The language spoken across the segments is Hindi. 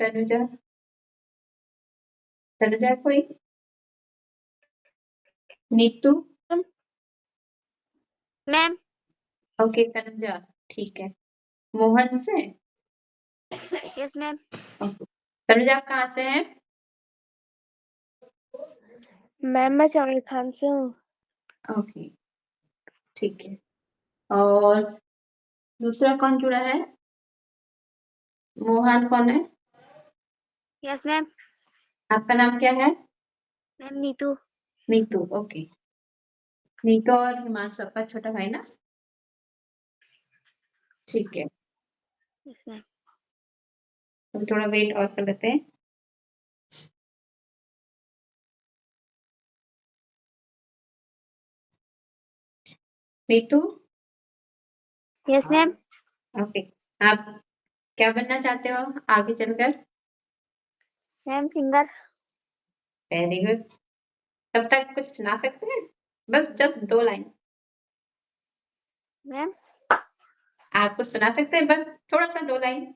तनुजा तनुजा कोई? नीतू? मैम। ओके तनुजा, ठीक है। मोहन से? Yes ma'am. ओके। तनुजा आप कहाँ से हैं? मैम मैं चमन खान से हूँ। ओके, ठीक है। और दूसरा कौन जुड़ा है? मोहन कौन है? Yes ma'am. आपका नाम क्या है? मैम नीतू। नीतू, ओके। नीतू और हिमांशु आपका छोटा भाई ना? ठीक है, यस मैम। हम थोड़ा वेट और कर लेते हैं। नीतू? Yes ma'am. ओके, आप क्या बनना चाहते हो आगे चलकर? Ma'am singer. Very good. तब तक कुछ सुना सकते हैं? बस जस्ट 2 लाइन। मैम आप कुछ सुना सकते हैं? बस थोड़ा-सा 2 लाइन।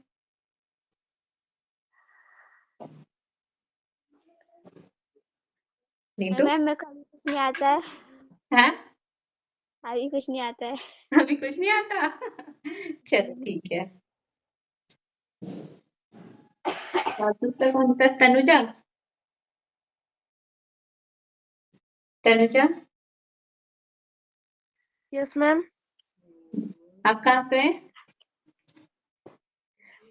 नीतू? मैम मेरे को अभी कुछ नहीं आता है। हाँ? अभी कुछ नहीं आता है। अभी कुछ नहीं आता? चलो ठीक है। और दूसरा कौन था? तनुजा? तनुजा? Yes ma'am. आप कहाँ से हैं?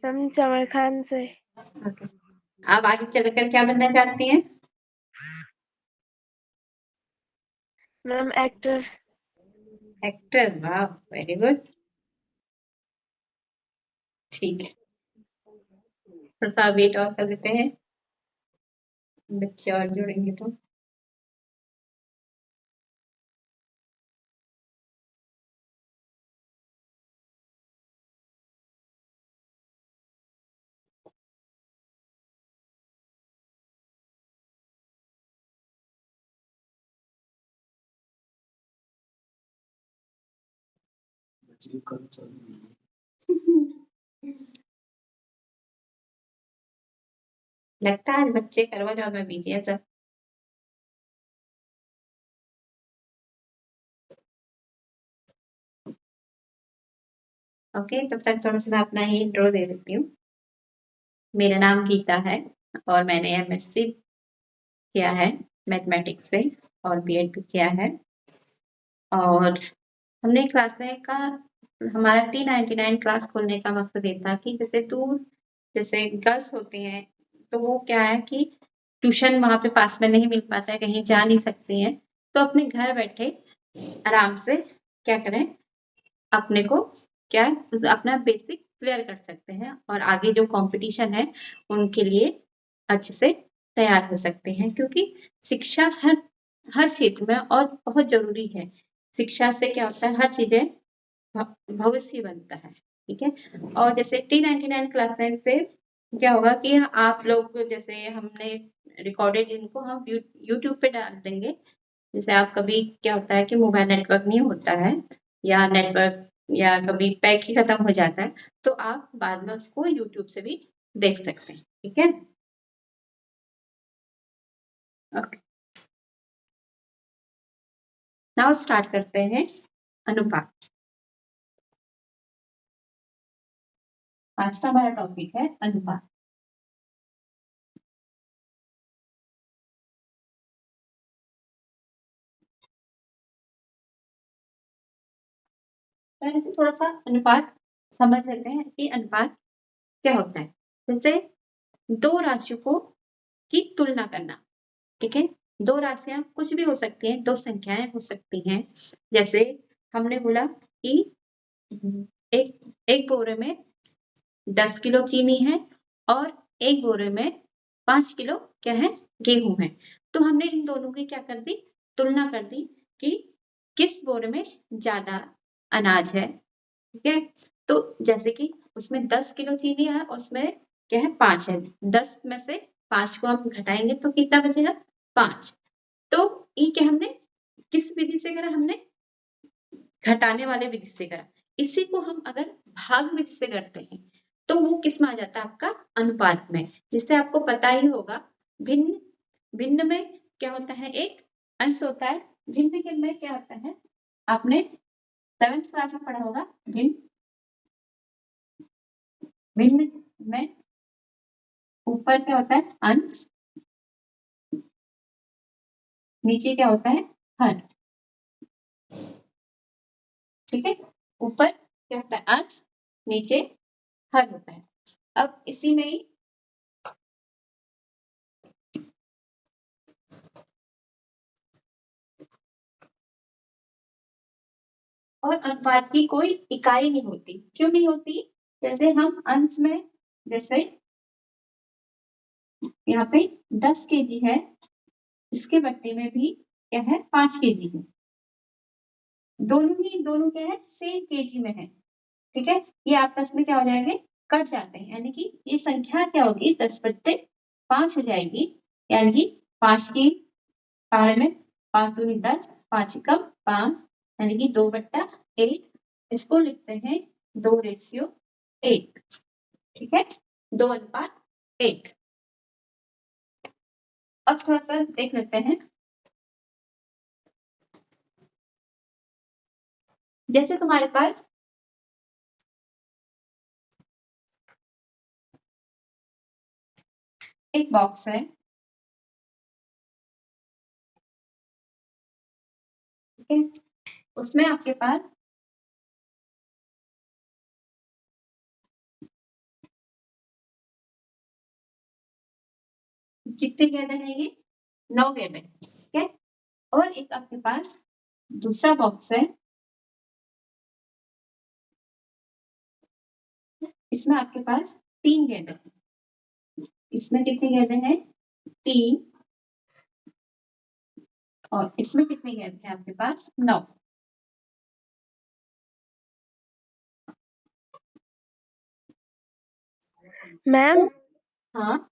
मैम चमन खान से। ओके। आप आगे चलकर क्या बनना चाहती हैं? Ma'am actor. एक्टर, वाह वेरी गुड। ठीक है, थोड़ा-सा वेट और कर लेते हैं। बच्चे और जुड़ेंगे तो। लगता है आज बच्चे करवा चौथ में बिजी है सब। ओके, तब तक थोड़ा-सा मैं अपना ही इंट्रो दे देती हूँ। मेरा नाम गीता है और मैंने एमएससी किया है मैथमेटिक्स से और बीएड भी किया है। और हमने क्लासें का हमारा T99 क्लास खोलने का मकसद ये था कि जैसे गर्ल्स होती हैं, तो वो क्या है कि ट्यूशन वहाँ पे पास में नहीं मिल पाता है, कहीं जा नहीं सकती हैं, तो अपने घर बैठे आराम से क्या करें, अपने को क्या अपना बेसिक क्लियर कर सकते हैं और आगे जो कॉम्पिटिशन है, उनके लिए अच्छे से तैयार हो सकते हैं क्योंकि शिक्षा हर क्षेत्र में और बहुत ज़रूरी है। शिक्षा से क्या होता है, हर चीज़ें भविष्य बनता है, ठीक है? और जैसे T99 क्लासेस से क्या होगा कि आप लोग जैसे हमने रिकॉर्डेड इनको हम यूट्यूब पे डाल देंगे। जैसे आप कभी क्या होता है कि मोबाइल नेटवर्क नहीं होता है या नेटवर्क या कभी पैक ही खत्म हो जाता है, तो आप बाद में उसको यूट्यूब से भी देख सकते हैं, ठीक है? ओके। नाउ स्टार्ट करते हैं अनुपात। आज का हमारा टॉपिक है अनुपात। पहले तो थोड़ा-सा अनुपात समझ लेते हैं कि अनुपात क्या होता है। जैसे 2 राशियों की तुलना करना, ठीक है? 2 राशियाँ कुछ भी हो सकती हैं, 2 संख्याएँ हो सकती हैं। जैसे हमने बोला कि एक एक बोरे में 10 किलो चीनी है और एक बोरे में 5 किलो क्या है? गेहूँ है। तो हमने इन दोनों की क्या कर दी? तुलना कर दी कि किस बोरे में ज़्यादा अनाज है, ठीक है? तो जैसे कि उसमें 10 किलो चीनी है, उसमें क्या है 5 है। 10 में से 5 को हम घटाएँगे तो कितना बचेगा? 5। तो ये क्या हमने किस विधि से करा हमने? घटाने वाले विधि से करा। इसी को हम अगर भाग विधि से करते हैं, तो वो किस में आ जाता है आपका अनुपात में, जिससे आपको पता ही होगा भिन्न भिन्न में क्या होता है, एक अंश होता है, भिन्न के में क्या होता है, आपने 7th क्लास में पढ़ा होगा। भिन्न भिन्न में ऊपर क्या होता है, अंश, नीचे क्या होता है, हर। ठीक है, ऊपर क्या होता है, अंश, नीचे हर होता है। अब इसी में ही और अनुपात की कोई इकाई नहीं होती। क्यों नहीं होती? जैसे हम अंश में, जैसे यहाँ पे 10 केजी है, इसके बट्टे में भी क्या है, 5 केजी है। दोनों क्या है, सेम केजी में है। ठीक है, ये आपस में क्या हो जाएंगे, कट जाते हैं, यानी कि ये संख्या क्या होगी, 10/5 हो जाएगी। यानी कि 5 की पारे में 5 दूनी 10, 5 एकम 5, यानी कि 2/8। इसको लिखते हैं 2:1। ठीक है, 2:1। अब थोड़ा सा देख लेते हैं। जैसे तुम्हारे पास एक बॉक्स है, ठीक है, उसमें आपके पास कितने गेंदे हैं, ये 9 गेंदे। ठीक है, और एक आपके पास दूसरा बॉक्स है, इसमें आपके पास 3 गेंदे हैं। इसमें कितने गेंदे हैं, 3, और इसमें कितने गेंदे हैं आपके पास, 9। मैम हाँ,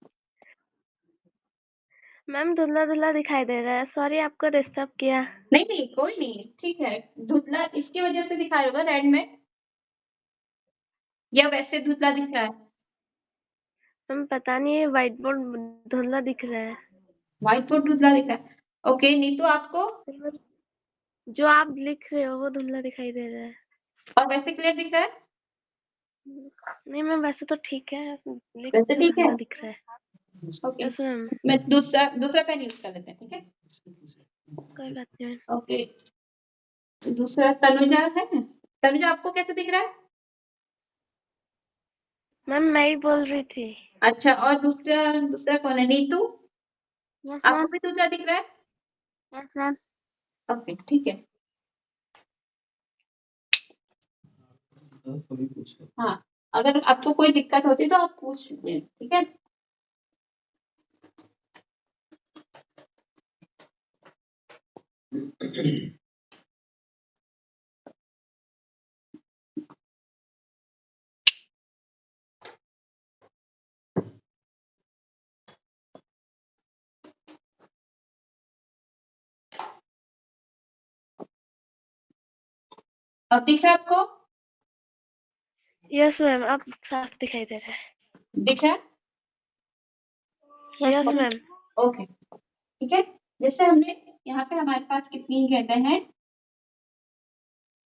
मैम धुंधला धुंधला दिखाई दे रहा है, सॉरी आपको डिस्टर्ब किया। नहीं नहीं कोई नहीं, ठीक है। धुंधला इसकी वजह से दिखा रहा होगा रेड में, या वैसे धुंधला दिख रहा है? मैम पता नहीं, ये व्हाइट बोर्ड धुंधला दिख रहा है। व्हाइट बोर्ड धुंधला दिख रहा है। ओके नीतू, आपको जो आप लिख रहे हो वो धुंधला दिखाई दे रहा है। और वैसे क्लियर दिख रहा है? नहीं मैम, वैसे तो ठीक है, लिख वैसे के ठीक है, धुंधला दिख रहा है। ओके। यस मैम, मैं दूसरा पेन यूज कर लेते हैं, ठीक है। कोई बात नहीं मैम। ओके, दूसरा तनुजा है ना, तनुजा आपको कैसे दिख रहा है? मैम मैं ही बोल रही थी। अच्छा, और दूसरा कौन है, नीतू? यस आपको मैम। भी धुंधला दिख रहा है? Yes ma'am. ओके ठीक है। हाँ, अगर आपको कोई दिक्कत होती तो आप पूछ लीजिए, ठीक है। अब दिख रहा है आपको? यस मैम, अब साफ दिखाई दे रहा है। दिख रहा है? Yes ma'am. ओके ठीक है। जैसे हमने यहाँ पे हमारे पास कितनी गेंदें हैं,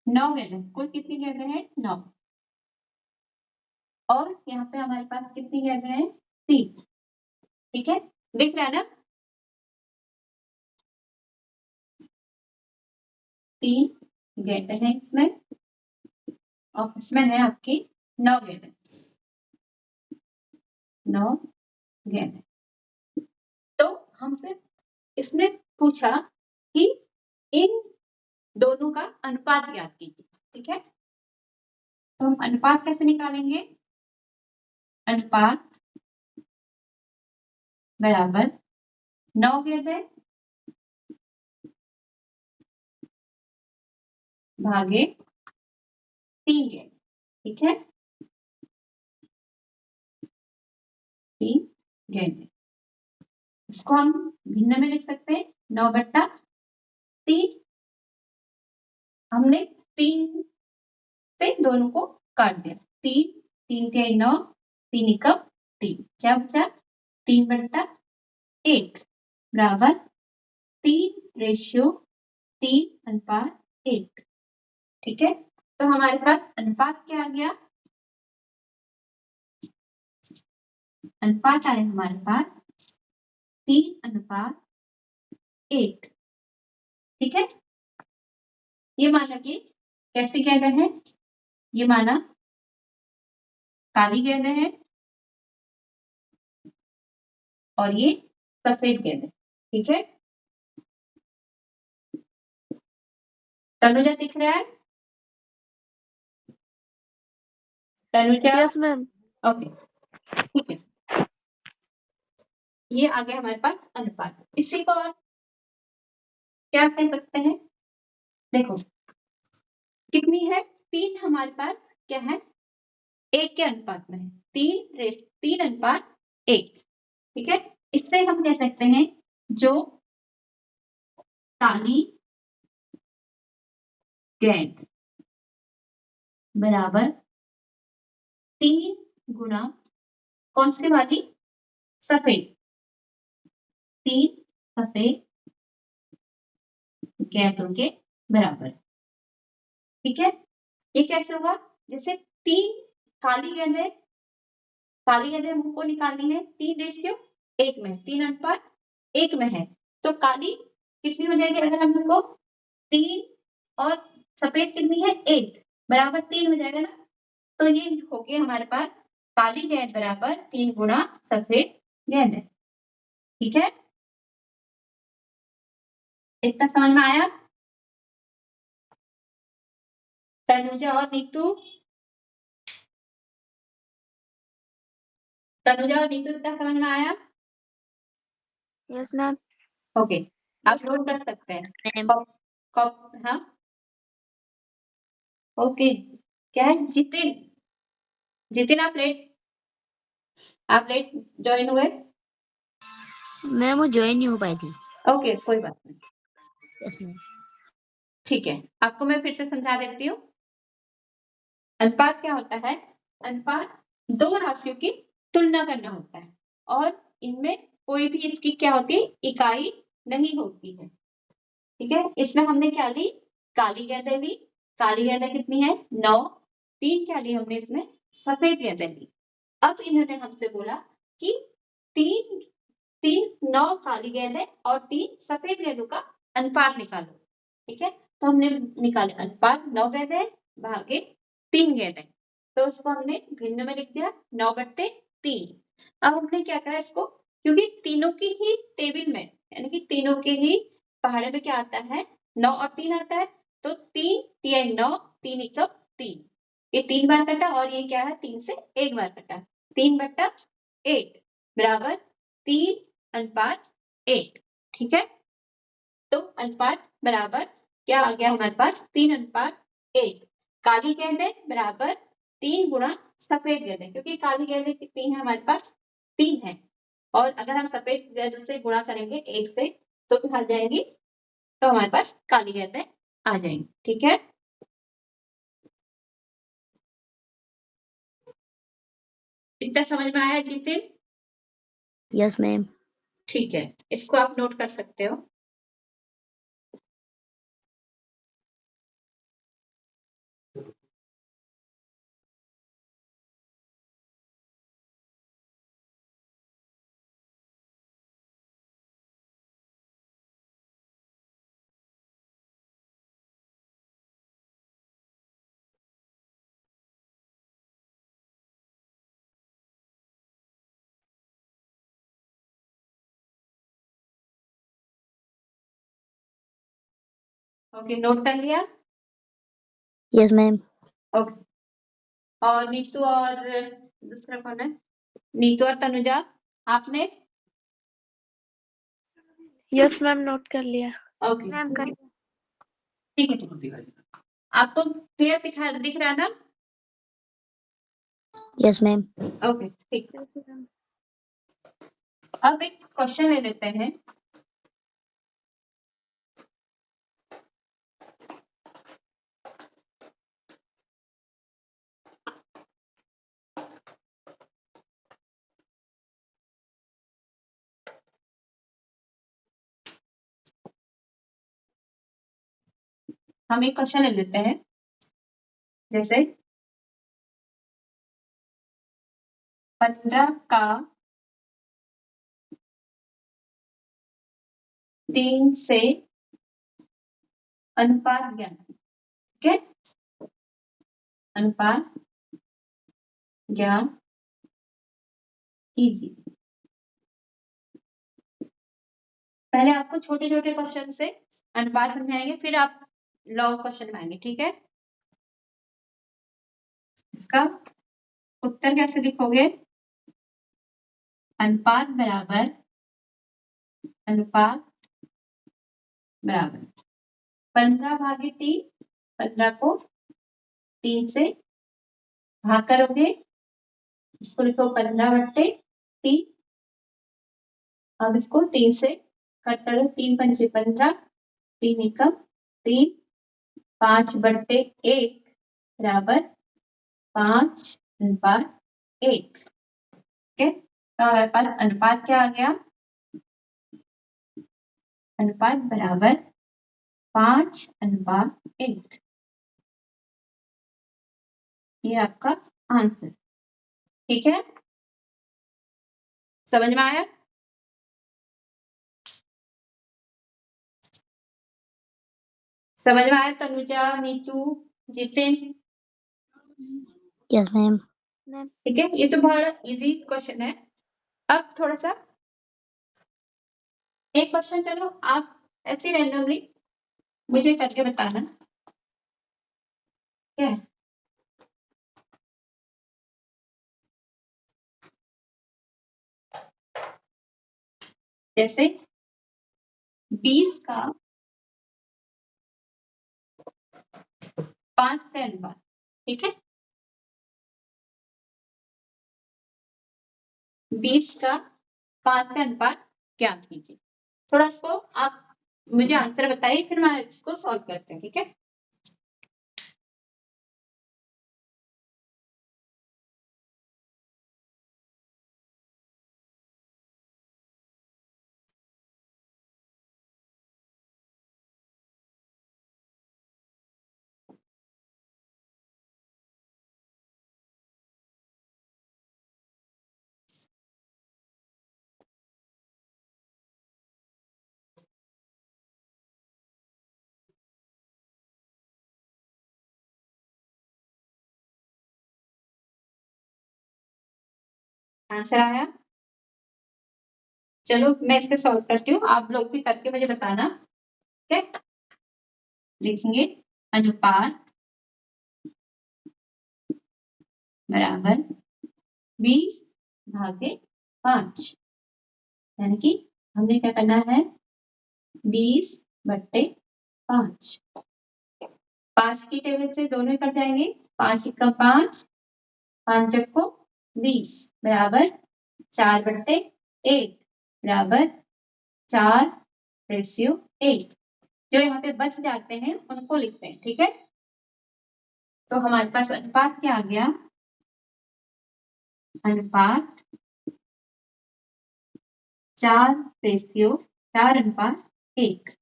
9 गेंदें, कुल कितनी गेंदें हैं, 9। और यहाँ पे हमारे पास कितनी गेंदें हैं, 3। ठीक है, दिख रहा है ना? 3 गेंदें हैं इसमें, और इसमें है आपकी 9 गेंदें। 9 गेंदें। तो हमसे इसने पूछा कि इन दोनों का अनुपात ज्ञात कीजिए, ठीक है। तो हम अनुपात कैसे निकालेंगे, अनुपात बराबर 9 गेंदें भागे 3 गेंद, ठीक है, 3 गेंदें। इसको हम भिन्न में लिख सकते हैं, 9/3। हमने 3 से दोनों को काट दिया, 3 3 के 9, 3 एकम 3। क्या बचा? 3/1 बराबर 3:3:1। ठीक है, तो हमारे पास अनुपात क्या आ गया? अनुपात आया हमारे पास 3:1। ठीक है, ये माना कि कैसी गेंद है? ये माना काली गेंद है और ये सफेद गेंद है। ठीक है, तनुजा दिख रहा है? तनुजा? Yes ma'am. ओके, ठीक है, ये आ गया हमारे पास अनुपात। इसी को और क्या कह सकते हैं? देखो कितनी है? 3 हमारे पास क्या है? 1 के अनुपात में है। 3:1। ठीक है, इससे हम कह सकते हैं जो काली गेंद बराबर 3 गुना कौन सी वाली? सफेद। 3 सफेद गेंदों के बराबर। ठीक है, ये कैसे होगा? जैसे 3 काली गेंदें, काली गेंदें हमको निकालनी है 3:1 में, 3:1 में है, तो काली कितनी हो जाएगी? अगर हम इसको 3 और सफेद कितनी है? 1 बराबर 3 हो जाएगा ना। तो ये हो गया हमारे पास काली गेंद बराबर 3 गुना सफेद गेंद है। ठीक है, इतना समझ में आया? तनुजा और नीतू, तनुजा और नीतू इतना समझ में आया? Yes ma'am. ओके, आप नोट कर सकते हैं। मैम। हाँ, ओके, क्या है? जितिन, जितिन आप लेट ज्वाइन हुए? मैम वो ज्वाइन नहीं हो पाई थी। ओके, कोई बात नहीं। Yes ma'am. ठीक है, आपको मैं फिर से समझा देती हूँ। अनुपात क्या होता है? अनुपात दो राशियों की तुलना करना होता है और इनमें कोई भी इसकी क्या होती है? इकाई नहीं होती है। ठीक है, इसमें हमने क्या ली? काली गेंदें ली। काली गेंदें कितनी है? 9। 3 क्या ली हमने इसमें? सफेद गेंदें ली। अब इन्होंने हमसे बोला कि 3 9 काली गेंदें और 3 सफेद गेंदों का अनुपात निकालो। ठीक है, तो हमने निकाले अनुपात 9 गेंदें भागे 3 गेंदें, तो उसको हमने भिन्न में लिख दिया 9/3। अब हमने क्या करा इसको, क्योंकि तीनों की ही टेबल में यानी कि तीनों के ही पहाड़े में क्या आता है? 9 और 3 आता है, तो 3 3 9 3 1 3, ये 3 बार कटा और ये क्या है? 3 से 1 बार कटा, 3/1 बराबर 3:1। ठीक है, तो अनुपात बराबर क्या आ गया हमारे पास? 3:1। काली गेंदें बराबर 3 गुना सफेद गेंदें, क्योंकि काली गेंदें कितनी है हमारे पास? 3 है, और अगर हम सफेद गेंदों से गुणा करेंगे 1 से तो क्या आ जाएगी? तो हमारे पास काली गेंदें आ जाएंगी। ठीक है, इतना समझ में आया जितिन? Yes ma'am. ठीक है, इसको आप नोट कर सकते हो। ओके, नोट कर लिया? Yes ma'am. ओके, और नीतू और दूसरा कौन है? नीतू और तनुजा, आपने? यस मैम, नोट कर लिया। ओके, मैम कर ठीक है, ठीक है, आपको क्लियर दिख रहा है ना? Yes ma'am. ओके, ठीक। Yes ma'am. अब एक क्वेश्चन ले लेते हैं। हम एक क्वेश्चन ले लेते हैं, जैसे 15 का 3 से अनुपात ज्ञात, ठीक है, अनुपात ज्ञात कीजिए। पहले आपको छोटे छोटे क्वेश्चन से अनुपात समझाएंगे, फिर आप लॉन्ग क्वेश्चन में आएंगे, ठीक है। इसका उत्तर कैसे लिखोगे? अनुपात बराबर 15/3, 15 को 3 से भाग करोगे, इसको लिखो 15/3। अब इसको 3 से कट करो, 3 पंचे 15, 3 एकम 3, 5/1 बराबर 5/1, ठीक है। तो हमारे पास अनुपात क्या आ गया? अनुपात बराबर 5/1। ये आपका आंसर, ठीक है। समझ में आया? समझ में आया तनुजा, नीतू, जितिन? Yes ma'am. ठीक है, ये तो बहुत इजी क्वेश्चन है। अब थोड़ा सा एक क्वेश्चन, चलो आप ऐसे रैंडमली मुझे करके बताना, क्या है। जैसे 20 का 5 से अनुपात, ठीक है, 20 का 5 से अनुपात ज्ञात कीजिए। थोड़ा इसको आप मुझे आंसर बताइए, फिर मैं इसको सॉल्व करते हैं, ठीक है। आंसर आया? चलो मैं इसके सॉल्व करती हूँ, आप लोग भी करके मुझे बताना, ठीक है। लिखेंगे अनुपात बराबर 20/5, यानी कि हमने क्या करना है, 20/5। 5 की टेबल से दोनों ही कट जाएंगे, 5 एकम 5, 5 को 20 बराबर 4/1 बराबर 4/1। जो यहाँ पे बच जाते हैं उनको लिखते हैं, ठीक है। तो हमारे पास अनुपात क्या आ गया? अनुपात 4/1।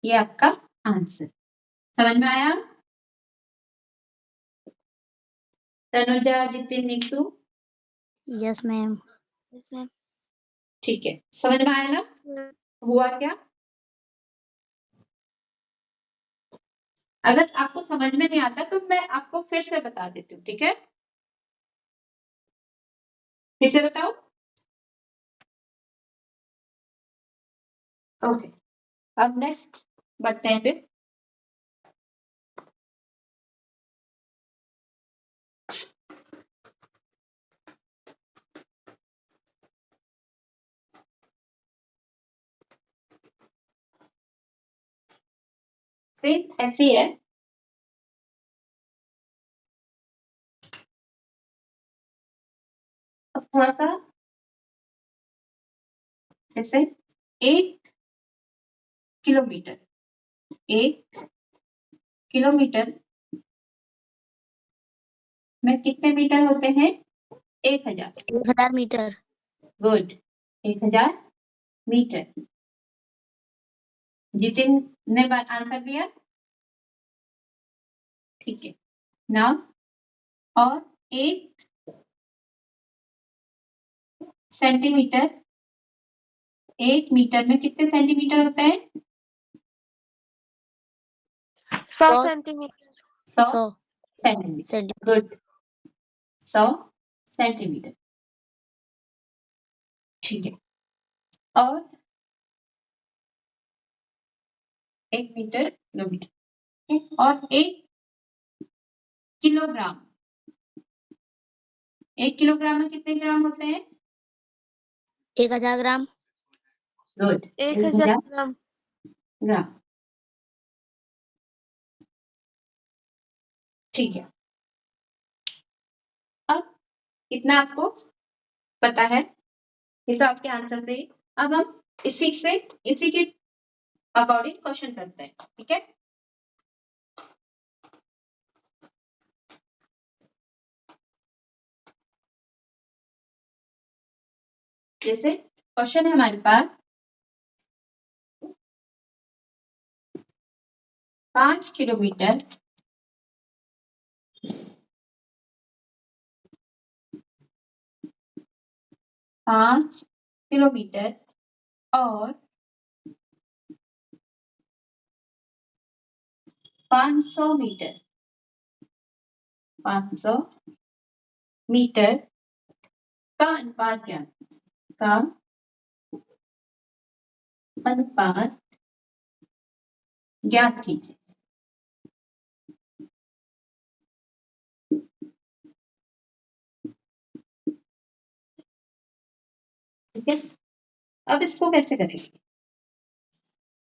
ये आपका आंसर। समझ में आया? Tanuja, Jitin, Neetu? Yes ma'am. Yes ma'am. ठीक है, समझ में आया ना? हुआ क्या? अगर आपको समझ में नहीं आता तो मैं आपको फिर से बता देती हूँ, ठीक है। फिर से बताओ। ओके, अब नेक्स्ट बढ़ते हैं फिर। फिर ऐसी है, अब थोड़ा सा जैसे 1 किलोमीटर, 1 किलोमीटर में कितने मीटर होते हैं? 1000। 1000 मीटर। Good, 1000 metre. जितिन ने आंसर दिया, ठीक है ना। और 1 सेंटीमीटर, 1 मीटर में कितने सेंटीमीटर होते हैं? 100 100 centimetre. 100 100 centimetre. Centimetre. Good, 100 centimetre, ठीक है। और 1 मीटर किलोमीटर, ठीक है? और 1 किलोग्राम, 1 किलोग्राम में कितने ग्राम होते हैं? 1000 ग्राम। गुड, 1000 ग्राम। ग्राम, ठीक है। अब इतना आपको पता है, ये तो आपके आंसर से। अब हम इसी के अकॉर्डिंग क्वेश्चन करते हैं, ठीक है। जैसे क्वेश्चन है हमारे पास 5 किलोमीटर 5 किलोमीटर और 500 मीटर, 500 मीटर का अनुपात क्या का अनुपात ज्ञात कीजिए। ठीक है, अब इसको कैसे करेंगे?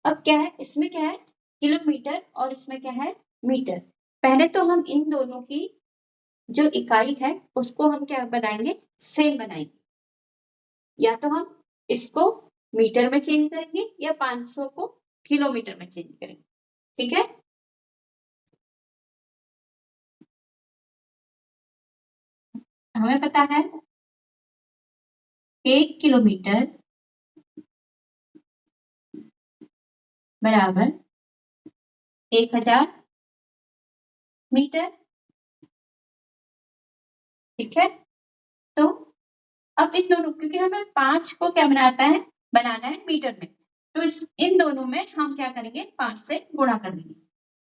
अब क्या है, इसमें क्या है किलोमीटर और इसमें क्या है मीटर। पहले तो हम इन दोनों की जो इकाई है उसको हम क्या बनाएंगे, सेम बनाएंगे। या तो हम इसको मीटर में चेंज करेंगे या 500 को किलोमीटर में चेंज करेंगे, ठीक है। हमें पता है 1 किलोमीटर बराबर 1000 मीटर, ठीक है। तो अब इन दोनों, क्योंकि हमें 5 को क्या बनाना है मीटर में, तो इन दोनों में हम क्या करेंगे, 5 से गुणा कर देंगे।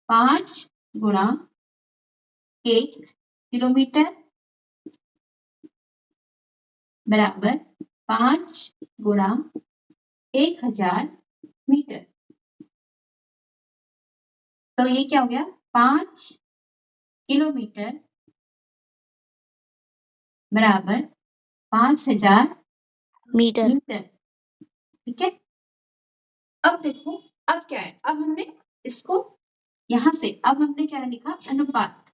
5 गुणा 1 किलोमीटर बराबर 5 गुणा 1000 मीटर। तो ये क्या हो गया, 5 किलोमीटर बराबर 5000 मीटर। मीटर, ठीक है। अब देखो, अब क्या है, अब हमने इसको यहां से, अब हमने क्या लिखा, अनुपात।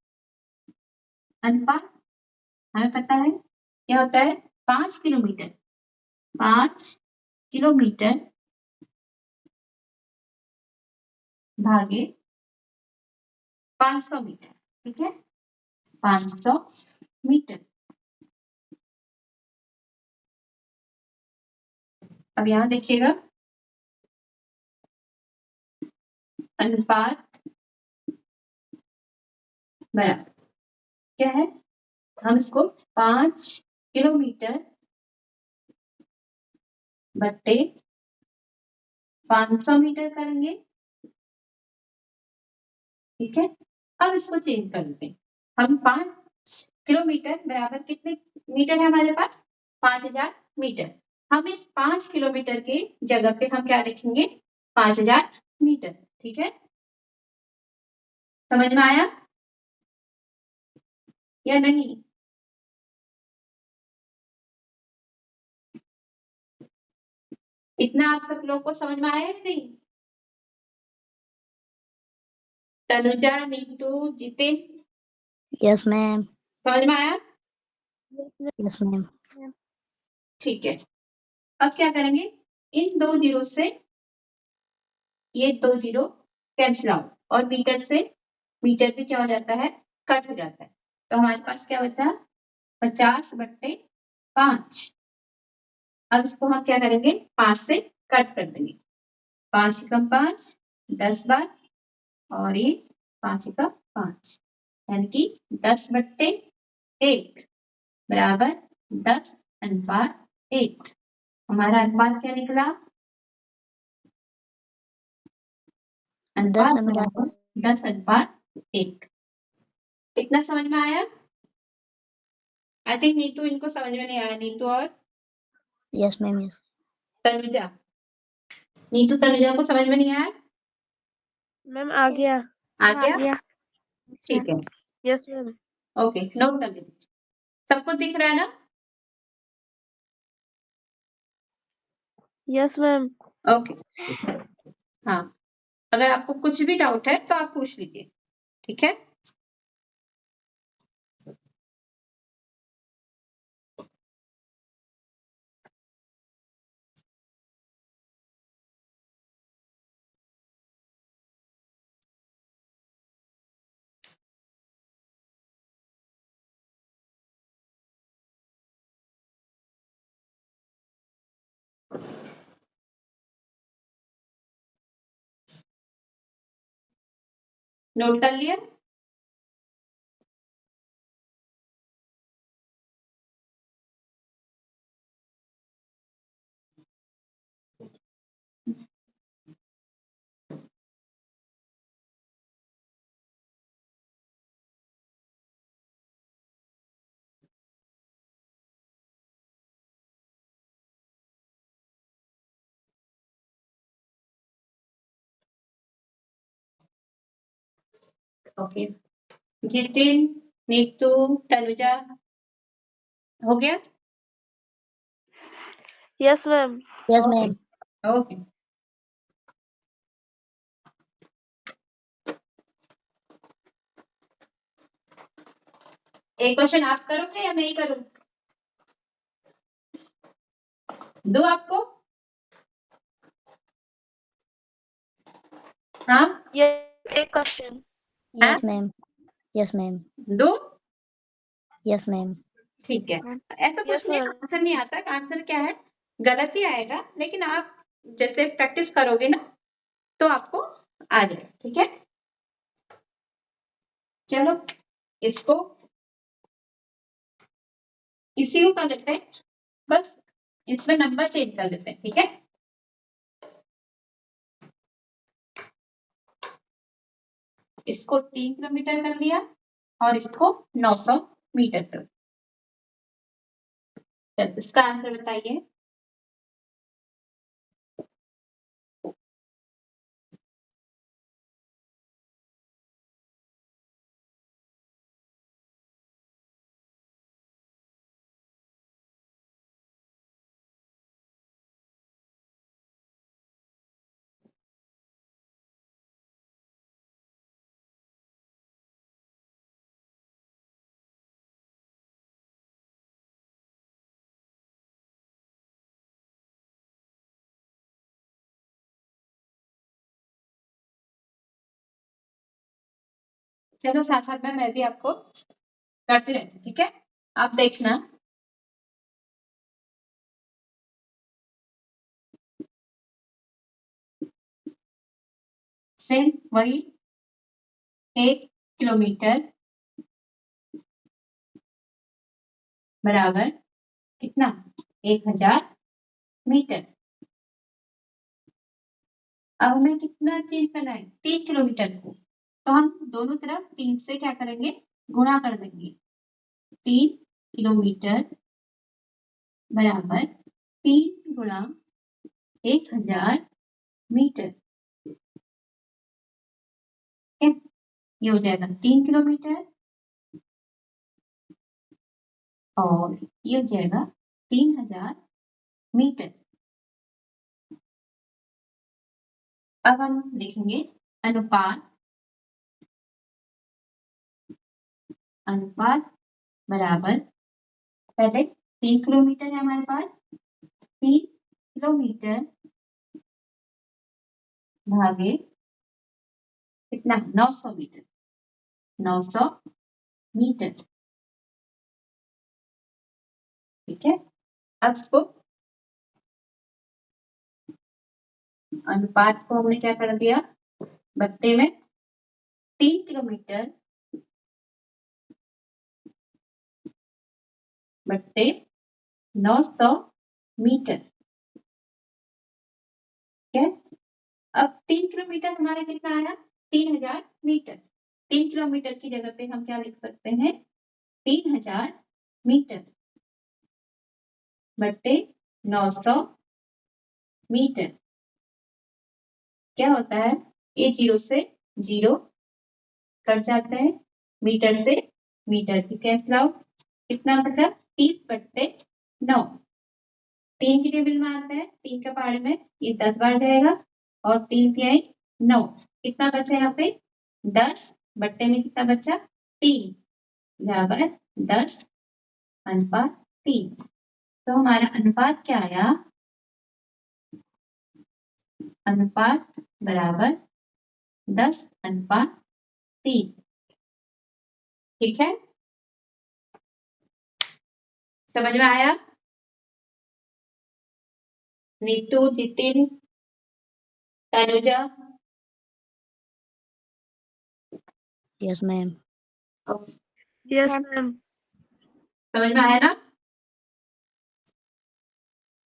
अनुपात हमें पता है क्या होता है, 5 किलोमीटर, 5 किलोमीटर भागे 500 मीटर, ठीक है, 500 मीटर। अब यहां देखिएगा, अनुपात बराबर क्या है, हम इसको 5 किलोमीटर बट्टे 500 मीटर करेंगे, ठीक है। अब इसको चेंज कर देते हैं, हम 5 किलोमीटर बराबर कितने मीटर है हमारे पास, 5000 मीटर। हम इस 5 किलोमीटर के जगह पे हम क्या लिखेंगे, 5000 मीटर, ठीक है। समझ में आया या नहीं? इतना आप सब लोग को समझ में आया या नहीं? Tanuja, Neetu, Jitin, yes ma'am. समझ में आया? Yes ma'am. ठीक है। अब क्या करेंगे, इन 2 जीरो से ये 2 जीरो कैंसिल आउट, और मीटर से मीटर भी क्या हो जाता है, कट हो जाता है। तो हमारे पास क्या बचा, 50 बट्टे 5। अब इसको हम क्या करेंगे, 5 से कट कर देंगे, 5 एकम 5 10 बार और ये 5 एकम 5 यानी कि 10/1 बराबर 10/1। हमारा अनुपात क्या निकला? अनुपात बराबर 10/1। कितना समझ में आया? आई थिंक नीतू इनको समझ में नहीं आया। नीतू और yes ma'am yes Tanuja, Neetu Tanuja को समझ में नहीं आया? मैम आ गया। आ गया? ठीक है, यस मैम। ओके, नोट कर लीजिए। सबको दिख रहा है ना? Yes ma'am. ओके, हाँ, अगर आपको कुछ भी डाउट है तो आप पूछ लीजिए, ठीक है? नोट कर लिया? ओके, जितिन, नीतू, तनुजा, हो गया? Yes ma'am. Yes ma'am okay, एक क्वेश्चन आप करोगे या मैं ही करूं? दो आपको? हाँ, ये एक question. Yes ma'am yes ma'am दो? यस मैम ठीक है, ऐसा कुछ यस नहीं, मैम। आंसर नहीं आता। आंसर क्या है? गलत ही आएगा, लेकिन आप जैसे प्रैक्टिस करोगे ना तो आपको आ जाएगा, ठीक है? चलो, इसको इसी को कर लेते हैं, बस इसमें नंबर चेंज कर लेते हैं, ठीक है? इसको 3 किलोमीटर कर लिया और इसको 900 मीटर कर। चल, इसका आंसर बताइए। चलो, साथ साथ में मैं भी आपको करती रहती हूँ, ठीक है? आप देखना। सेम वही 1 किलोमीटर बराबर कितना? 1000 मीटर। अब हमें कितना चेंज करना है? 3 किलोमीटर को, तो हम दोनों तरफ 3 से क्या करेंगे? गुणा कर देंगे। 3 किलोमीटर बराबर 3 गुणा 1000 मीटर, ठीक है? ये हो जाएगा 3 किलोमीटर और ये हो जाएगा 3000 मीटर। अब हम लिखेंगे अनुपात, अनुपात बराबर, पहले 3 किलोमीटर है हमारे पास, 3 किलोमीटर भागे कितना? 900 मीटर, 900 मीटर, ठीक है? अब इसको अनुपात को हमने क्या कर दिया, बट्टे में 3 किलोमीटर बट्टे 900 मीटर। ठीक है, अब 3 किलोमीटर हमारा कितना आया, 3000 मीटर। 3 किलोमीटर की जगह पे हम क्या लिख सकते हैं, 3000 मीटर बट्टे 900 मीटर। क्या होता है, ये 0 से 0 कट जाते हैं, मीटर से मीटर की कैंसिल आउट, कितना बचा 30 बट्टे 9। 3 की टेबल में आता है, 3 का पहाड़े में ये 10 बार जाएगा और 3 की आई 9, कितना बचा यहाँ पे 10 बट्टे में कितना बचा 3 बराबर 10 अनुपात 3। तो हमारा अनुपात क्या आया, अनुपात बराबर 10 अनुपात 3। ठीक है, समझ में आया। Neetu, Jitin, Tanuja, yes ma'am. Yes ma'am. समझ में आया ना,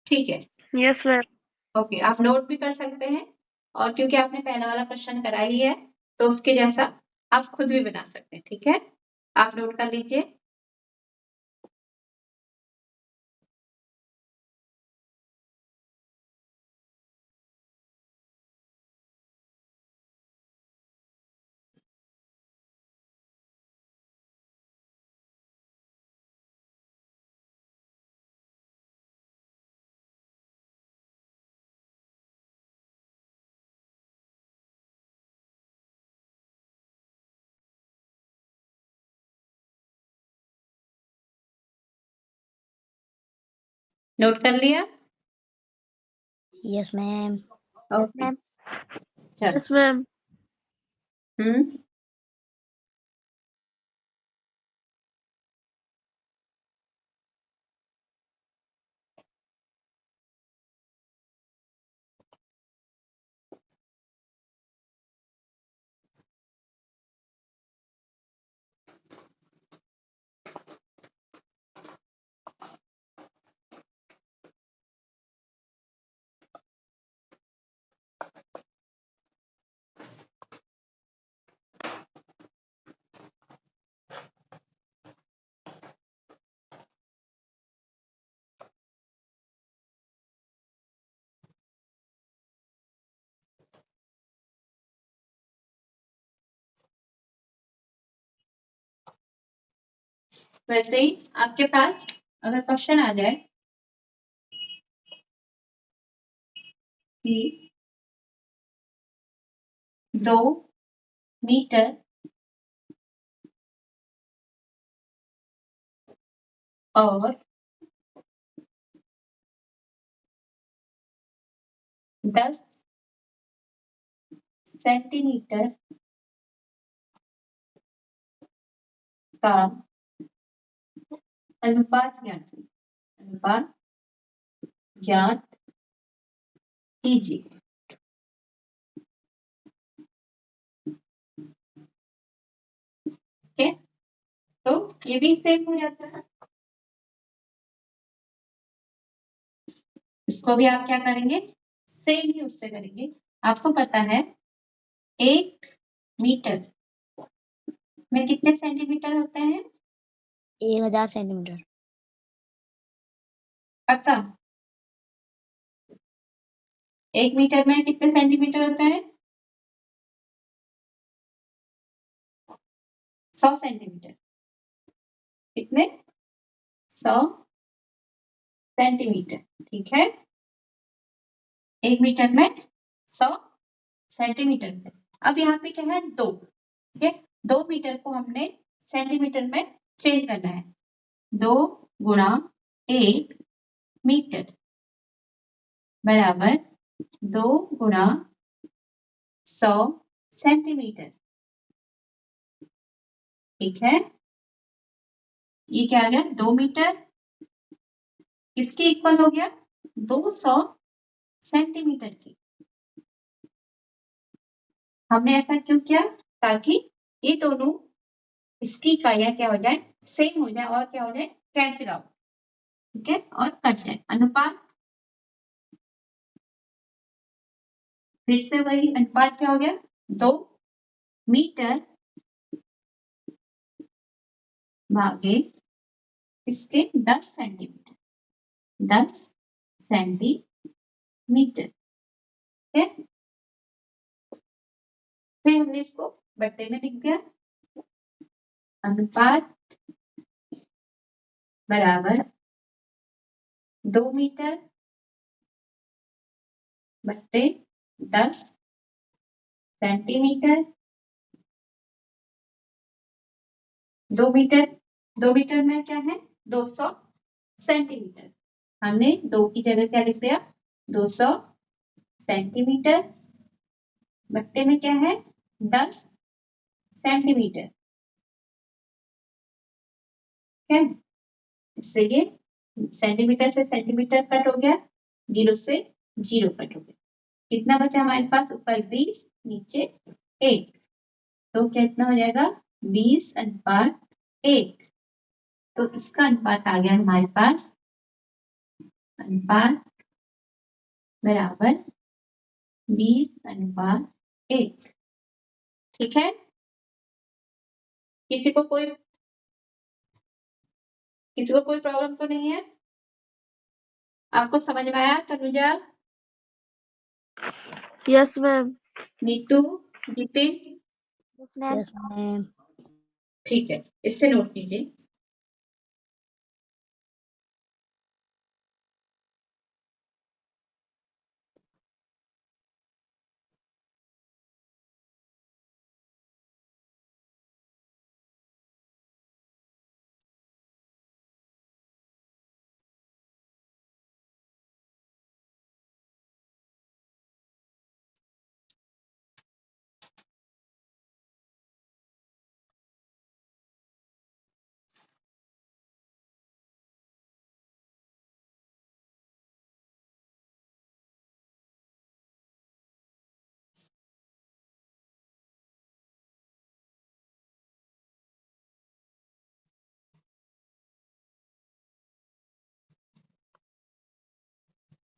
ठीक है। Yes ma'am. ओके, आप नोट भी कर सकते हैं, और क्योंकि आपने पहला वाला क्वेश्चन करा ही है तो उसके जैसा आप खुद भी बना सकते हैं। ठीक है, आप नोट कर लीजिए। नोट कर लिया। Yes ma'am. ओके, चलो। Yes ma'am. हम्म, वैसे ही आपके पास अगर क्वेश्चन आ जाए कि 2 मीटर और 10 सेंटीमीटर का अनुपात ज्ञात कीजिए। अनुपात ज्ञात कीजिए। ठीक है, तो ये भी सेम हो जाता है। इसको भी आप क्या करेंगे, सेम ही उससे करेंगे। आपको पता है 1 मीटर में कितने सेंटीमीटर होते हैं, 1000 सेंटीमीटर। पक्का 1 मीटर में कितने सेंटीमीटर होते हैं, 100 सेंटीमीटर। कितने, 100 सेंटीमीटर। ठीक है, 1 मीटर में 100 सेंटीमीटर। अब यहाँ पे क्या है 2, ठीक है, 2 मीटर को हमने सेंटीमीटर में चेंज करना है। 2 गुणा 1 मीटर बराबर 2 गुणा 100 सेंटीमीटर। ठीक है, ये क्या आ गया 2 मीटर किसके इक्वल हो गया, 200 सेंटीमीटर की। हमने ऐसा क्यों किया? ताकि ये दोनों इसकी इकाइयां क्या हो जाए, सेम हो जाए और क्या हो जाए, कैंसिल आउट, ठीक है, और कट जाए। अनुपात, फिर से वही अनुपात क्या हो गया, 2 मीटर भागे इसके 10 सेंटीमीटर, 10 सेंटीमीटर, ठीक है। फिर हमने इसको बट्टे में लिख दिया, अनुपात बराबर 2 मीटर बट्टे 10 सेंटीमीटर, 2 मीटर, 2 मीटर में क्या है, 200 सेंटीमीटर। हमने 2 की जगह क्या लिख दिया, 200 सेंटीमीटर बट्टे में क्या है, 10 सेंटीमीटर, ठीक है। इससे ये सेंटीमीटर से सेंटीमीटर कट हो गया, 0 से 0 कट हो गया। कितना बचा हमारे पास, ऊपर 20 नीचे 1, तो कितना हो जाएगा, 20:1। तो इसका अनुपात आ गया हमारे पास, अनुपात बराबर 20:1, ठीक है। किसी को कोई प्रॉब्लम तो नहीं है? आपको समझ में आया Tanuja? Yes ma'am. Neetu, Nitin, yes ma'am. ठीक है, इससे नोट कीजिए।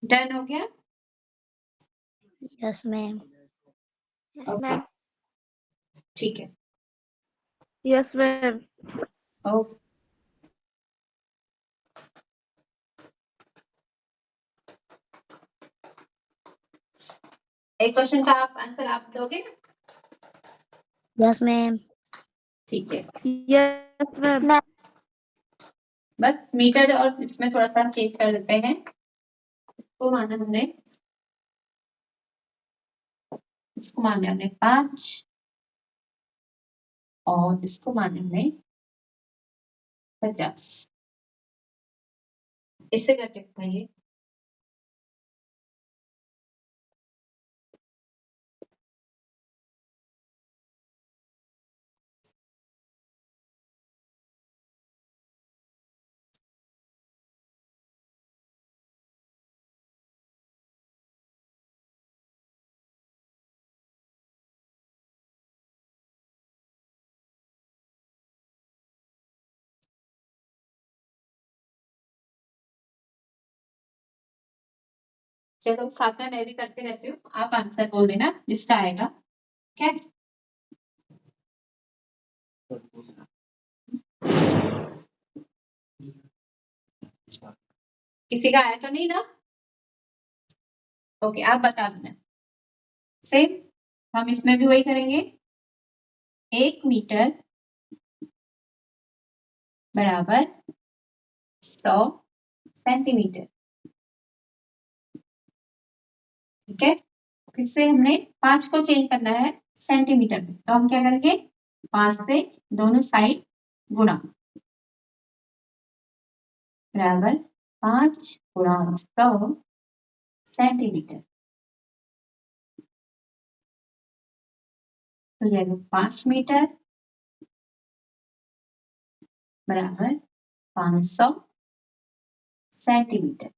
डन हो गया? Yes ma'am. Yes ma'am. ठीक है, यस मैम। ओके। एक क्वेश्चन का आप आंसर आप दोगे? Yes ma'am. ठीक है, यस मैम। बस मीटर और इसमें थोड़ा सा चेंज कर देते हैं। इसको माना हमने 5 और इसको माने हमने 50। इससे करके बताइए। चलो साथ में मैं भी करते रहती हूँ, आप आंसर बोल देना जिसका आएगा, ठीक है। किसी का आया तो नहीं ना? ओके, आप बता देना। सेम हम इसमें भी वही करेंगे, 1 मीटर बराबर 100 सेंटीमीटर, ठीक है। फिर से हमने 5 को चेंज करना है सेंटीमीटर में, तो हम क्या करेंगे, 5 से दोनों साइड गुणा, बराबर 5 गुणा 100 सेंटीमीटर, तो जाएगा 5 मीटर बराबर 500 सेंटीमीटर।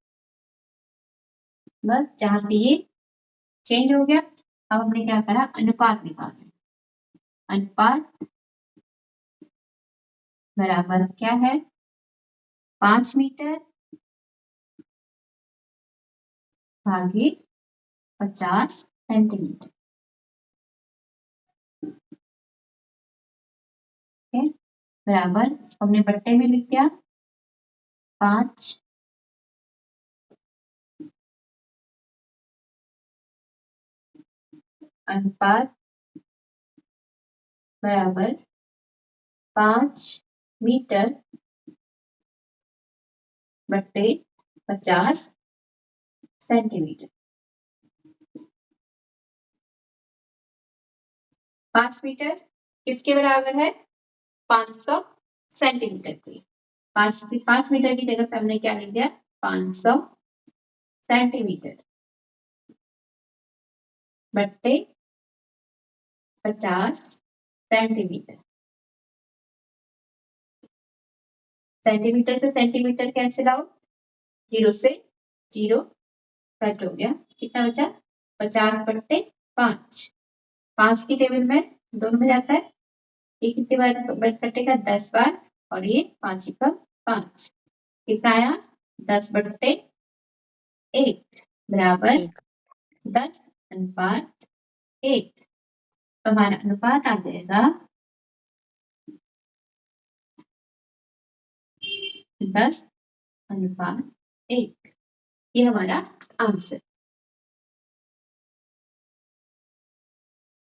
बस जहां से ये चेंज हो गया अब हमने क्या करा, अनुपात निकाला। अनुपात बराबर क्या है, 5 मीटर भागे 50 सेंटीमीटर। बराबर हमने बट्टे में लिख दिया 5 अनुपात बराबर 5 मीटर बट्टे 50 सेंटीमीटर। 5 मीटर किसके बराबर है, 500 सेंटीमीटर की। 5 मीटर की जगह पे हमने क्या लिख दिया, 500 सेंटीमीटर बट्टे 50 सेंटीमीटर। सेंटीमीटर से सेंटीमीटर कैंसिल आउट, 0 से 0 कट हो गया। कितना बचा, 50 बट्टे 5। 5 की टेबल में दोनों में जाता है, ये कितने बार कटेगा, 10 बार, और ये 5 का 5। कितना आया, 10 बट्टे 1 बराबर 10 अनुपात 1। तो हमारा अनुपात आ जाएगा 10 अनुपात 1। ये हमारा आंसर,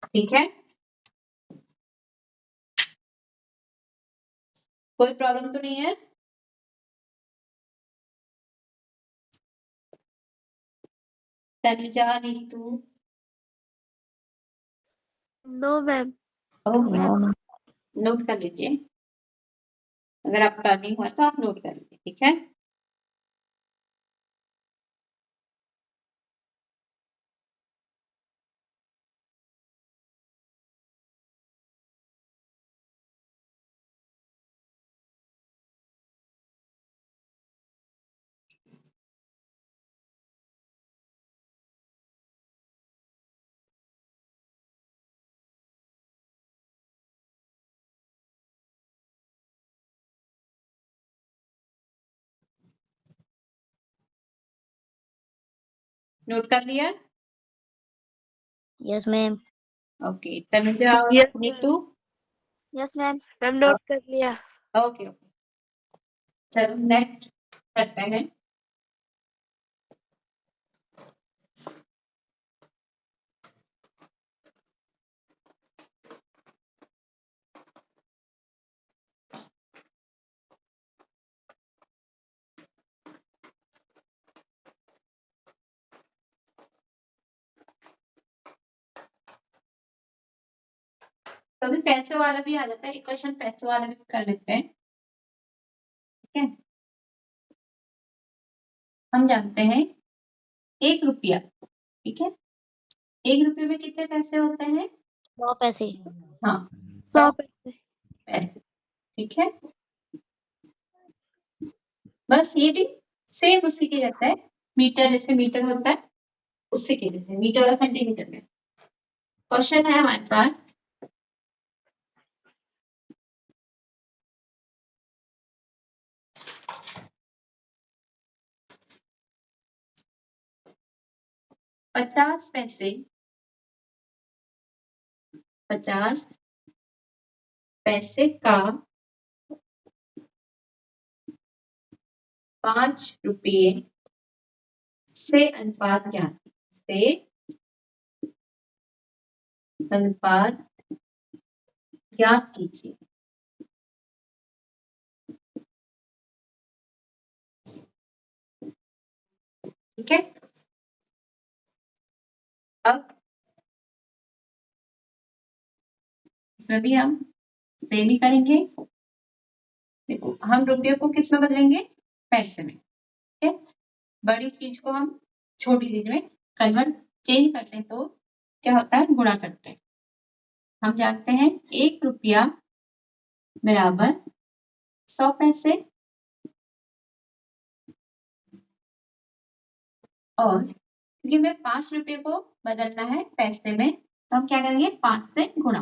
ठीक है। कोई प्रॉब्लम तो नहीं है। Tanuja, Neetu, no ma'am. नोट कर लीजिए, अगर आपका नहीं हुआ तो आप नोट कर लीजिए, ठीक है। नोट कर लिया, यस मैम। ओके। तनुजा और Yes, ma'am. Neetu, yes ma'am. Ma'am नोट कर लिया। Okay okay. चलो नेक्स्ट करते हैं। कभी पैसे वाला भी आ जाता है, एक क्वेश्चन पैसे वाला भी कर लेते हैं, ठीक है। हम जानते हैं 1 रुपया, ठीक है। 1 रुपये में कितने पैसे होते हैं, 100 पैसे। हाँ 100 100 पैसे। पैसे, ठीक है। बस ये भी सेम उसी के जैसा है, मीटर जैसे मीटर होता है उसी के जैसे, मीटर और सेंटीमीटर में। क्वेश्चन है हमारे पास, पचास पैसे 50 पैसे का 5 रुपये से अनुपात क्या है? से अनुपात ज्ञात कीजिए। ठीक है, अब इसमें भी हम सेम ही करेंगे। देखो हम रुपये को किस में बदलेंगे, पैसे में, ठीक है। बड़ी चीज को हम छोटी चीज में कन्वर्ट चेंज करते हैं तो क्या होता है, गुणा करते हैं। हम जानते हैं 1 रुपया बराबर 100 पैसे, और क्योंकि हमें 5 रुपये को बदलना है पैसे में, तो हम क्या करेंगे 5 से गुणा।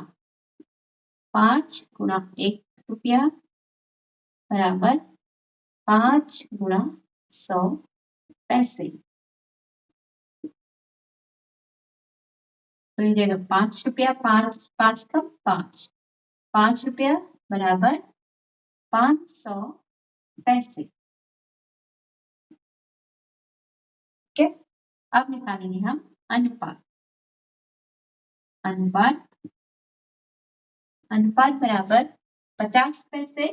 5 गुणा 1 रुपया बराबर 5 गुणा 100 पैसे। तो ये जाएगा 5 रुपया, 5 5 का 5, 5 रुपया बराबर 500 पैसे। ठीक है, अब निकालेंगे हम अनुपात। अनुपात अनुपात बराबर 50 पैसे,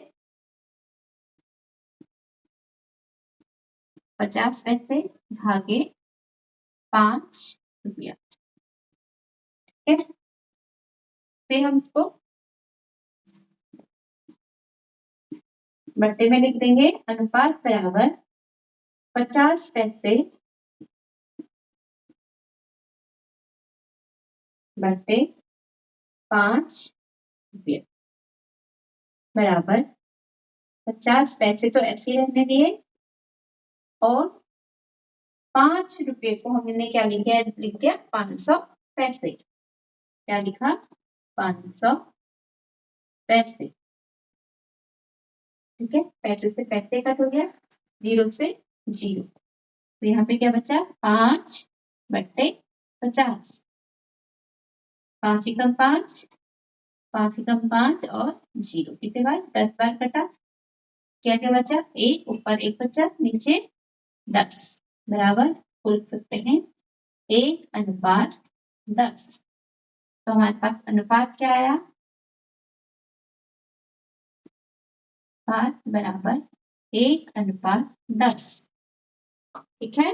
50 पैसे भागे 5 रुपया। ठीक है, फिर हम इसको बट्टे में लिख देंगे। अनुपात बराबर 50 पैसे बट्टे 5 रुपया बराबर 50 पैसे तो ऐसे ही रहने दिए, और 5 रुपये को हमने क्या लिख दिया 500 पैसे। क्या लिखा 500 पैसे। ठीक है, पैसे से पैसे कट हो गया, 0 से 0, तो यहाँ पे क्या बचा 5 बट्टे 50। 5 एकम 5, 5 एकम 5 और 0 कितने बार 10 बार कटा। क्या क्या बचा 1, ऊपर 1 बचा, नीचे 10 बराबर बोल सकते हैं 1:10। तो हमारे पास अनुपात क्या आया, 5 बराबर 1:10। ठीक है,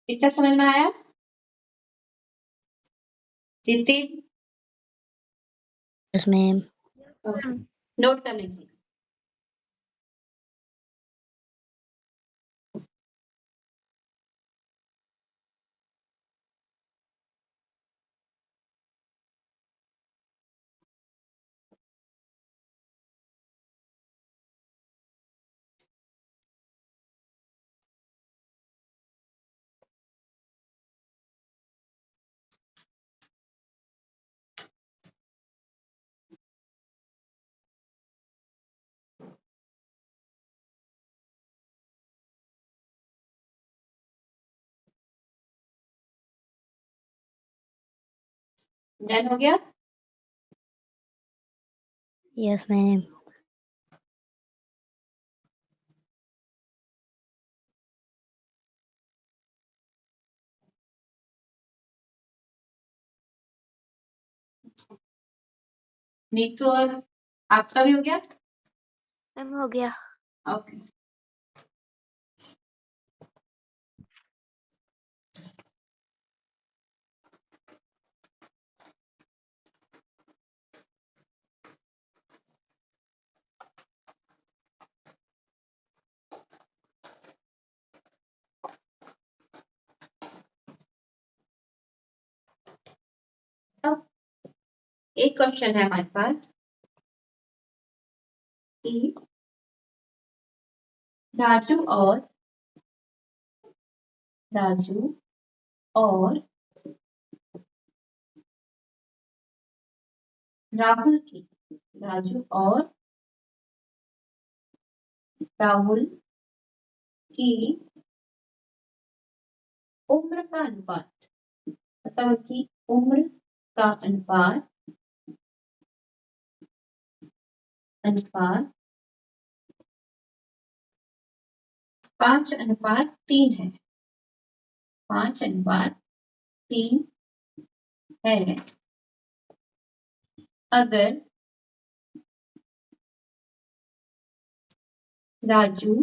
कितना समझ में आया जितिन? Yes ma'am. नोट कर लीजिए। डन हो गया? Yes ma'am. नीतू और आपका भी हो गया? मैम हो गया। ओके, अब एक क्वेश्चन है हमारे पास कि राजू और राहुल की राजू और राहुल की उम्र का अनुपात, मतलब उनकी उम्र का अनुपात 5:3 है। 5:3 है। अगर राजू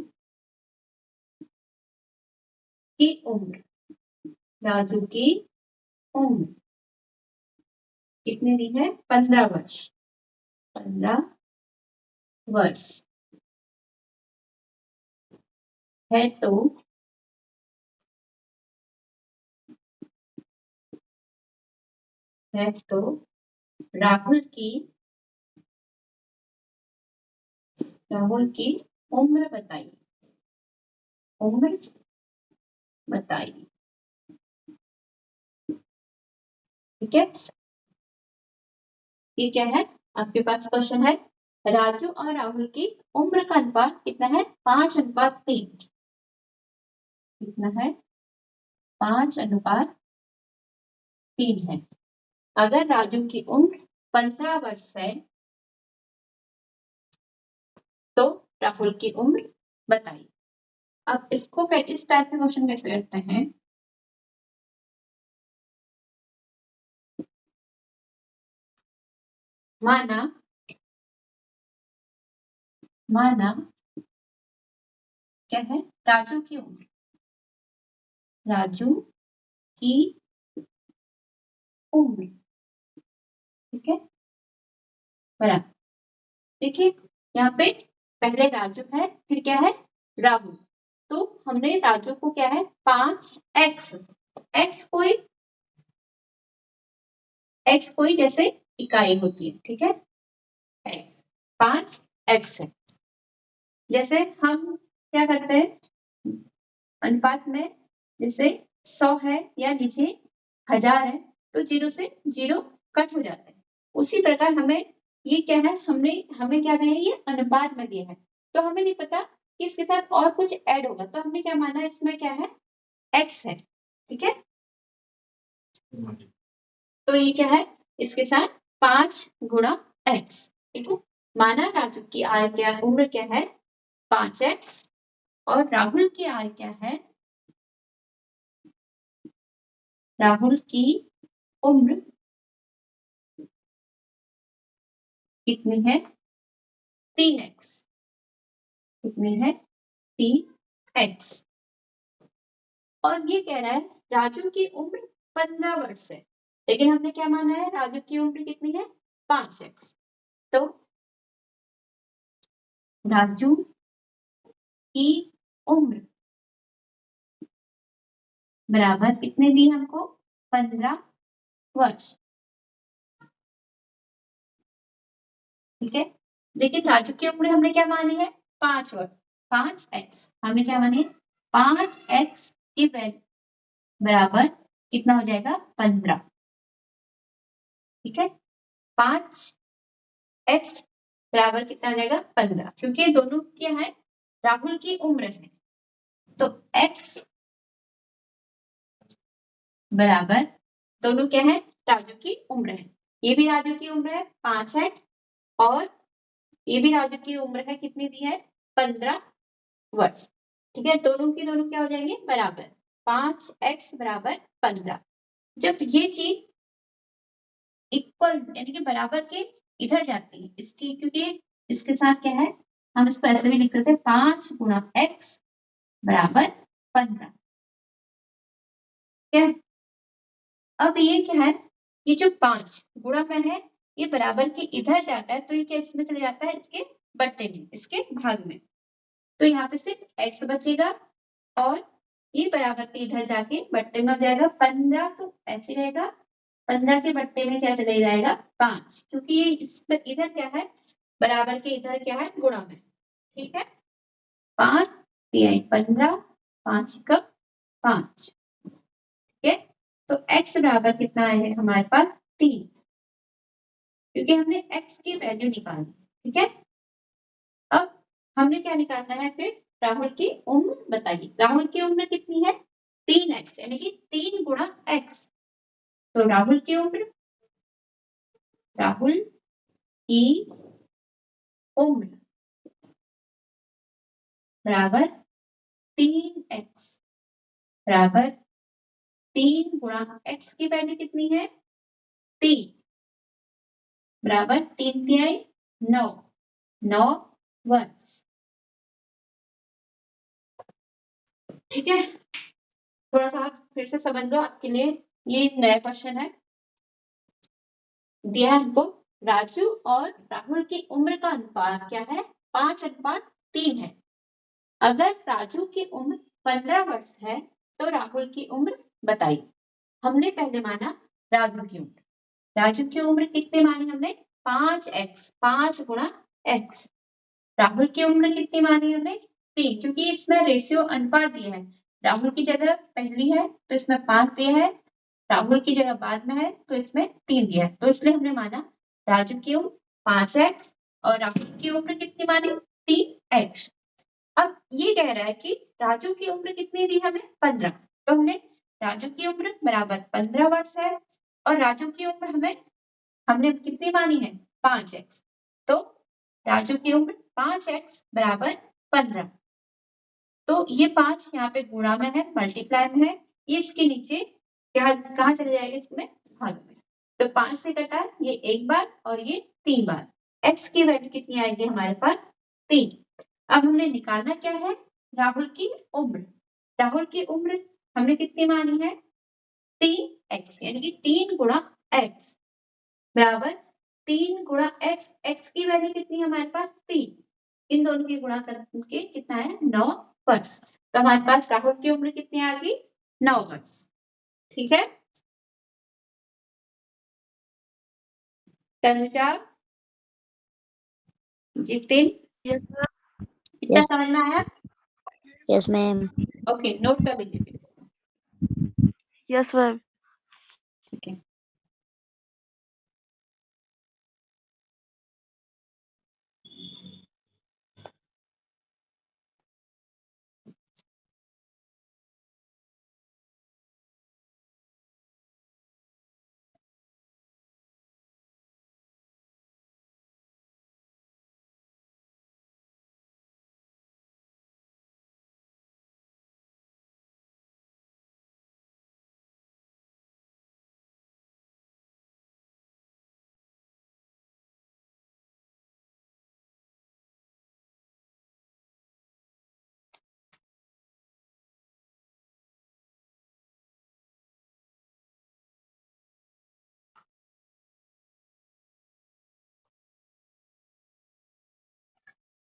की उम्र कितनी दी है 15 वर्ष, 15 वर्ष है, तो है तो राहुल की उम्र बताइए। उम्र बताइए। ठीक है, ये क्या है आपके पास क्वेश्चन है। राजू और राहुल की उम्र का अनुपात कितना है? 5:3। कितना है? 5:3 है। अगर राजू की उम्र 15 वर्ष है तो राहुल की उम्र बताइए। अब इसको इस टाइप के क्वेश्चन कैसे करते हैं? माना क्या है? राजू की उम्र ठीक है, बराबर। देखिए यहाँ पे पहले राजू है, फिर क्या है? राहुल। तो हमने राजू को क्या है? 5x, x कोई जैसे इकाई होती है, ठीक है, x 5x है। जैसे हम क्या करते हैं अनुपात में, जैसे 100 है या नीचे 1000 है तो 0 से 0 कट हो जाता है। उसी प्रकार हमें ये क्या है, हमें क्या दिया है? ये अनुपात में दिया है, तो हमें नहीं पता कि इसके साथ और कुछ ऐड होगा, तो हमने क्या माना इसमें क्या है? x है। ठीक है, तो ये क्या है? इसके साथ 5 गुणा x। ठीक है, माना राजू की आय क्या, उम्र क्या है? 5x और राहुल की आय क्या है? राहुल की उम्र कितनी है? 3x। कितनी है? 3x। और ये कह रहा है राजू की उम्र 15 वर्ष है, लेकिन हमने क्या माना है? राजू की उम्र कितनी है? 5x। तो राजू की उम्र बराबर कितने दी हमको? 15 वर्ष। ठीक है, लेकिन राजू की उम्र हमने क्या मानी है? 5 वर्ष। 5x हमने क्या मानी है? 5x की वैल्यू बराबर कितना हो जाएगा? 15। ठीक है, 5x बराबर कितना आ जाएगा? 15, क्योंकि दोनों क्या है? राहुल की उम्र है, तो x बराबर दोनों क्या है? राजू की उम्र है। ये भी राजू की उम्र है 5x, और ये भी राजू की उम्र है, कितनी दी है? 15 वर्ष। ठीक है, दोनों की दोनों क्या हो जाएंगे? बराबर। 5x बराबर 15। जब ये चीज इक्वल यानी कि बराबर के इधर जाती है इसकी, क्योंकि इसके साथ क्या है, हम इसको ऐसे भी लिख सकते हैं 5 गुणा x बराबर 15। क्या है? अब ये क्या है? ये जो 5 गुणा में है, ये बराबर के इधर जाता है, तो ये क्या इसमें चले जाता है? इसके बट्टे में, इसके भाग में। तो यहाँ पे सिर्फ x बचेगा, और ये बराबर के इधर जाके बट्टे में हो जाएगा 15, तो ऐसे रहेगा। 15 के बट्टे में क्या चले जाएगा? 5, क्योंकि ये इसमें इधर क्या है? बराबर के इधर क्या है? गुणा में। ठीक है, 5 15, 5 का 5। ठीक है, तो x बराबर कितना है हमारे पास? 3, क्योंकि हमने x की वैल्यू निकाली। ठीक है, अब हमने क्या निकालना है फिर? राहुल की उम्र बताइए। राहुल की उम्र कितनी है? 3x, यानी कि 3 गुणा x। तो राहुल की उम्र बराबर 3x बराबर 3 गुणा x की वैल्यू कितनी है? 3 बराबर 3 तिहाई 9 वर्ष। ठीक है, थोड़ा सा आप फिर से समझ लो, आपके लिए ये नया क्वेश्चन है। दिया हमको राजू और राहुल की उम्र का अनुपात क्या है? 5:3 है। अगर राजू की उम्र 15 वर्ष है तो राहुल की उम्र बताइए। हमने पहले माना राजू की उम्र, राजू की उम्र कितनी मानी हमने? 5x, 5 गुणा x। राहुल की उम्र कितनी मानी हमने? 3, क्योंकि इसमें रेशियो अनुपात दिया है। राहुल की जगह पहली है तो इसमें 5 दिया है, राहुल की जगह बाद में है तो इसमें 3 दिया है, तो इसलिए हमने माना राजू की उम्र 5x और राहुल की उम्र कितनी मानी? 3x। अब ये कह रहा है कि राजू की उम्र कितनी दी हमें? 15। तो हमने राजू की उम्र बराबर 15 वर्ष है और राजू की उम्र हमने कितनी मानी है? 5x। तो राजू की उम्र 5x बराबर 15। तो ये 5 यहाँ पे गुणा में है, मल्टीप्लाई में है, ये इसके नीचे क्या कहाँ चले जाएगा? इसमें भाग में। तो 5 से कटा ये 1 बार और ये 3 बार। x की वैल्यू कितनी आएगी हमारे पास? 3। अब हमने निकालना क्या है? राहुल की उम्र। राहुल की उम्र हमने कितनी मानी है? 3x, यानी कि 3 गुणा x बराबर 3 गुणा x। x की वैल्यू कितनी है हमारे पास? 3। इन दोनों की गुणा करके कितना है? 9 वर्ष। तो हमारे पास राहुल की उम्र कितनी आ गई? 9 वर्ष। ठीक है, तनुजा, जितिन, यस मैम। इतना Yes. समझ में आया? Yes, ma'am. ओके, नोट कर लीजिए फिर इसको। Yes ma'am.